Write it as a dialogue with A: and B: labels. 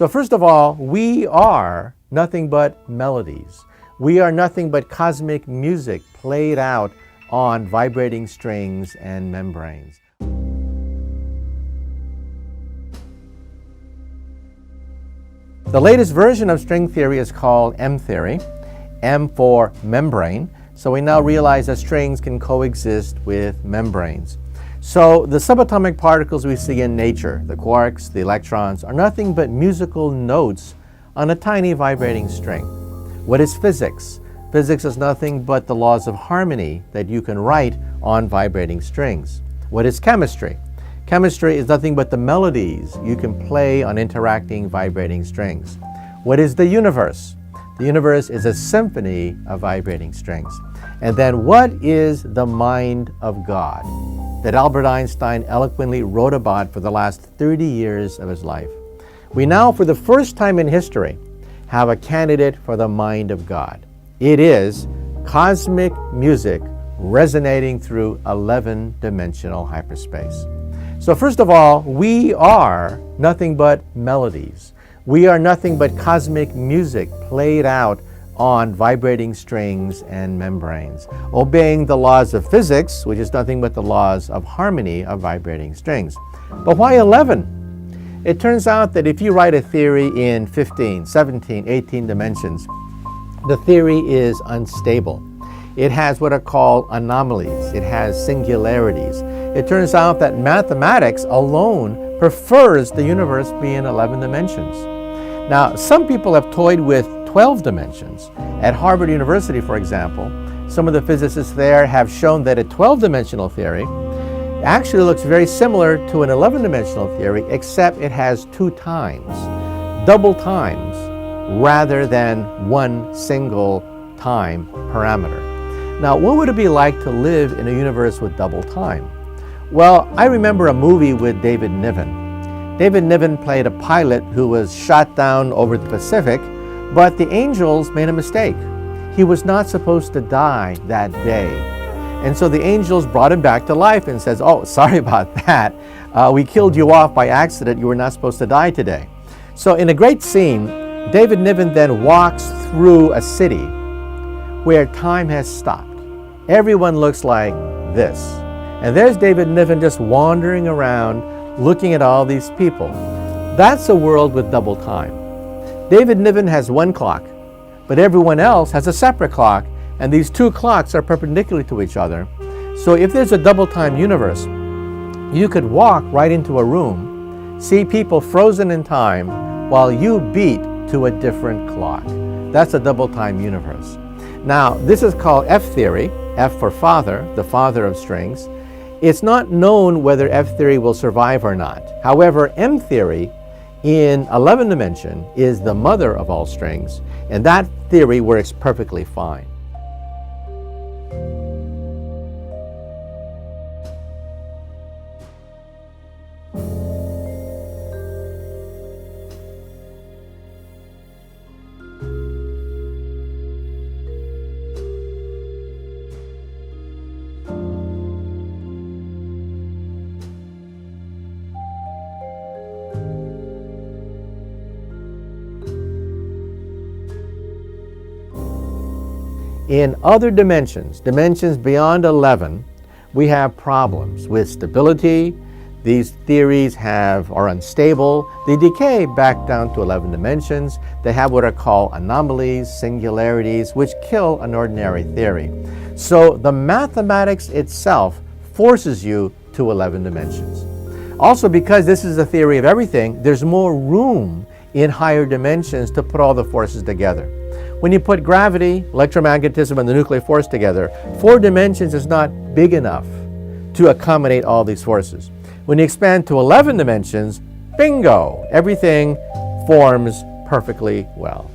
A: So first of all, we are nothing but melodies. We are nothing but cosmic music played out on vibrating strings and membranes. The latest version of string theory is called M theory, M for membrane. So we now realize that strings can coexist with membranes. So the subatomic particles we see in nature, the quarks, the electrons, are nothing but musical notes on a tiny vibrating string. What is physics? Physics is nothing but the laws of harmony that you can write on vibrating strings. What is chemistry? Chemistry is nothing but the melodies you can play on interacting vibrating strings. What is the universe? The universe is a symphony of vibrating strings. And then what is the mind of God that Albert Einstein eloquently wrote about for the last 30 years of his life? We now, for the first time in history, have a candidate for the mind of God. It is cosmic music resonating through 11-dimensional hyperspace. So first of all, we are nothing but melodies. We are nothing but cosmic music played out on vibrating strings and membranes, obeying the laws of physics, which is nothing but the laws of harmony of vibrating strings. But why 11? It turns out that if you write a theory in 15, 17, 18 dimensions, the theory is unstable. It has what are called anomalies. It has singularities. It turns out that mathematics alone prefers the universe be in 11 dimensions. Now, some people have toyed with 12 dimensions. At Harvard University, for example, some of the physicists there have shown that a 12-dimensional theory actually looks very similar to an 11-dimensional theory, except it has 2 times, double times, rather than one single time parameter. Now, what would it be like to live in a universe with double time? Well, I remember a movie with David Niven. David Niven played a pilot who was shot down over the Pacific, but the angels made a mistake. He was not supposed to die that day. And so the angels brought him back to life and says, "Oh, sorry about that. We killed you off by accident. You were not supposed to die today." So in a great scene, David Niven then walks through a city where time has stopped. Everyone looks like this. And there's David Niven just wandering around, looking at all these people. That's a world with double time. David Niven has one clock, but everyone else has a separate clock, and these 2 clocks are perpendicular to each other. So if there's a double time universe, you could walk right into a room, see people frozen in time, while you beat to a different clock. That's a double time universe. Now, this is called F theory, F for father, the father of strings. It's not known whether F theory will survive or not. However, M theory in 11 dimension is the mother of all strings, and that theory works perfectly fine. In other dimensions, dimensions beyond 11, we have problems with stability. These theories are unstable. They decay back down to 11 dimensions. They have what are called anomalies, singularities, which kill an ordinary theory. So the mathematics itself forces you to 11 dimensions. Also, because this is a theory of everything, there's more room in higher dimensions to put all the forces together. When you put gravity, electromagnetism, and the nuclear force together, 4 dimensions is not big enough to accommodate all these forces. When you expand to 11 dimensions, bingo, everything forms perfectly well.